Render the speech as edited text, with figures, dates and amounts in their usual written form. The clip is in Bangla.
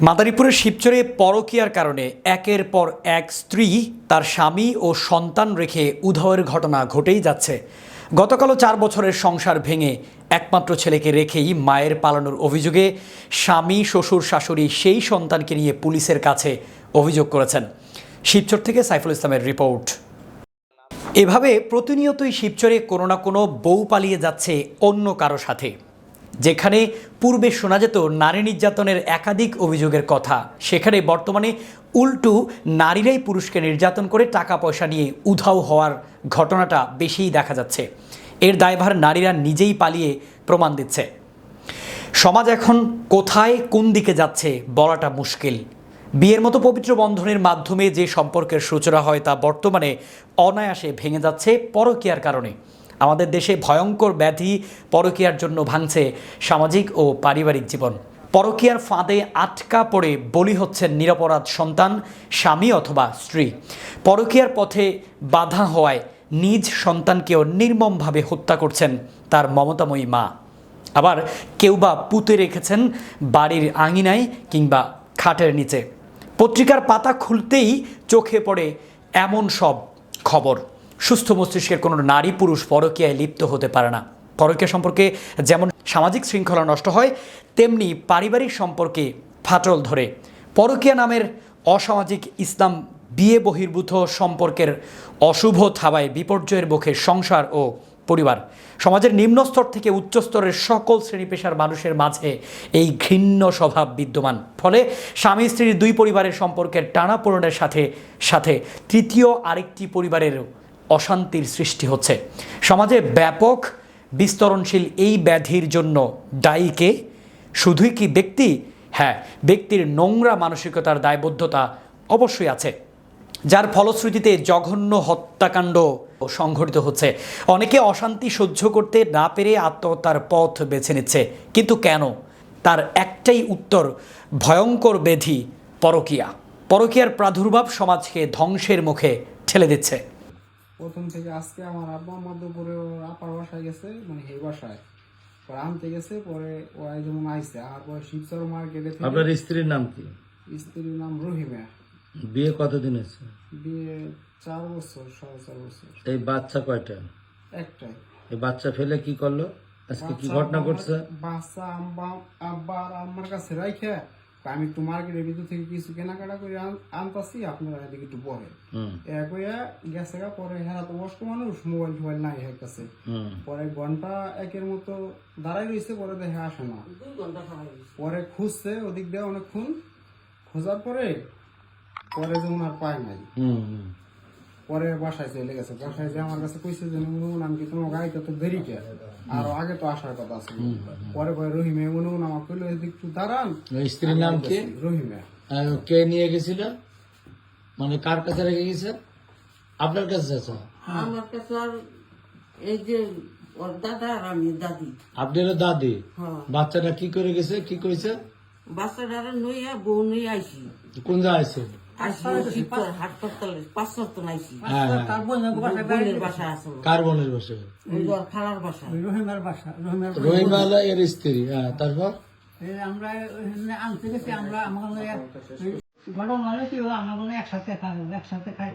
মাদারীপুরের শিবচরে পরকীয়ার কারণে একের পর এক স্ত্রী তার স্বামী ও সন্তান রেখে উধাওয়ের ঘটনা ঘটেই যাচ্ছে। গতকালও 4 বছরের সংসার ভেঙে একমাত্র ছেলেকে রেখেই মায়ের পালানোর অভিযোগে স্বামী, শ্বশুর, শাশুড়ি সেই সন্তানকে নিয়ে পুলিশের কাছে অভিযোগ করেছেন। শিবচর থেকে সাইফুল ইসলামের রিপোর্ট। এভাবে প্রতিনিয়তই শিবচরে কোনো না কোনো বউ পালিয়ে যাচ্ছে অন্য কারো সাথে। যেখানে পূর্বে শোনা যেত নারী নির্যাতনের একাধিক অভিযোগের কথা, সেখানে বর্তমানে উল্টো নারীরাই পুরুষকে নির্যাতন করে টাকা পয়সা নিয়ে উধাও হওয়ার ঘটনাটা বেশিই দেখা যাচ্ছে। এর দায়ভার নারীরা নিজেই পালিয়ে প্রমাণ দিচ্ছে। সমাজ এখন কোথায় কোন দিকে যাচ্ছে বলাটা মুশকিল। বিয়ের মতো পবিত্র বন্ধনের মাধ্যমে যে সম্পর্কের সূচনা হয় তা বর্তমানে অনায়াসে ভেঙে যাচ্ছে পরকীয়ার কারণে। আমাদের দেশে ভয়ঙ্কর ব্যাধি পরকীয়ার জন্য ভাঙছে সামাজিক ও পারিবারিক জীবন। পরকীয়ার ফাঁদে আটকা পড়ে বলি হচ্ছেন নিরপরাধ সন্তান, স্বামী অথবা স্ত্রী। পরকীয়ার পথে বাধা হওয়ায় নিজ সন্তানকেও নির্মমভাবে হত্যা করছেন তার মমতাময়ী মা। আবার কেউ বা পুঁতে রেখেছেন বাড়ির আঙিনায় কিংবা খাটের নিচে। পত্রিকার পাতা খুলতেই চোখে পড়ে এমন সব খবর। সুস্থ মস্তিষ্কের কোনো নারী পুরুষ পরকীয়ায় লিপ্ত হতে পারে না। পরকীয়া সম্পর্কে যেমন সামাজিক শৃঙ্খলা নষ্ট হয়, তেমনি পারিবারিক সম্পর্কে ফাটল ধরে। পরকীয়া নামের অসামাজিক ইসলাম বিয়ে বহির্ভূত সম্পর্কের অশুভ থাবায় বিপর্যয়ের মুখে সংসার ও পরিবার। সমাজের নিম্নস্তর থেকে উচ্চস্তরের সকল শ্রেণী পেশার মানুষের মাঝে এই ঘৃণ্য স্বভাব বিদ্যমান। ফলে স্বামী স্ত্রীর দুই পরিবারের সম্পর্কের টানাপোড়েনের সাথে সাথে তৃতীয় আরেকটি পরিবারের অশান্তির সৃষ্টি হচ্ছে। সমাজে ব্যাপক বিস্তরণশীল এই ব্যাধির জন্য দায়ী কে? শুধুই কি ব্যক্তি? হ্যাঁ, ব্যক্তির নোংরা মানসিকতার দায়বদ্ধতা অবশ্যই আছে, যার ফলশ্রুতিতে জঘন্য হত্যাকাণ্ড সংঘটিত হচ্ছে। অনেকে অশান্তি সহ্য করতে না পেরে আত্মহত্যার পথ বেছে নিচ্ছে। কিন্তু কেন? তার একটাই উত্তর, ভয়ঙ্কর ব্যাধি পরকীয়া। পরকীয়ার প্রাদুর্ভাব সমাজকে ধ্বংসের মুখে ঠেলে দিচ্ছে। প্রথম থেকে আজকে আমার আব্বা মধ্যপুরে আপার বাসায় গেছে, মানে এই বাসায় পরে আনতে গেছে। পরে ওরাই যেমন আইসে আর পরে শিবচর মার্কেটে থেকে। আপনার স্ত্রীর নাম কি? স্ত্রীর নাম রহিমা। বিয়ে কতদিন হয়েছে? বিয়ে 4 বছর, 4.5 বছর। এই বাচ্চা কয়টা? একটাই। এই বাচ্চা ফেলে কি করলো? আজকে কি ঘটনা ঘটছে? বাচ্চা আব্বা আর আমার কাছে রাইখে আমি একটু মার্কেটের ভিতর থেকে কিছু কেনাকাটা করে আনতাছি, আপনারা এদিকে একটু পরে গেছে গা। পরে হেরা তো বয়স্ক মানুষ, মোবাইল টোবাইল নাই এর কাছে। পরে ঘন্টা 1-এর মতো দাঁড়াই রয়েছে, পরে দেখে আসে না। পরে খুঁজছে ওদিক দিয়ে অনেকক্ষণ, খোঁজার পরে যেমন আর পায় নাই। পরে বাসায় চলে গেছে। বাসায় যে আমার কাছে কইছে যে আমি কি তোমার গাড়িটা তো দেরি কে, আর আগে তো আসার কথা আছে। পরে রহিমে মনে আমার কইলো একটু দাঁড়ান। স্ত্রীর নাম কি? রহিমা। কে নিয়ে গেছিল? মানে কার কাছে রেখে গেছে? আপনার কাছে আছে? আমার কাছে আর এই যে ওর দাদা আর আমি দাদি। আপনার দাদি? বাচ্চাটা কি করে গেছে? কি করেছে? বাচ্চাটা নইয়া বউ নিয়ে আইসি। কোন জায়গায় আছে? হাসপাতালে 5 সপ্তাহ আইসি। বোনের বাসা আছে। কার বোনের বাসা? খালার বাসা। রহিমার বাসা। রহিমা এর স্ত্রী। তারপর আমরা আনতে গেছি। আমরা আমাদের ঘটনা কি হলো, আমরা একসাথে খাই।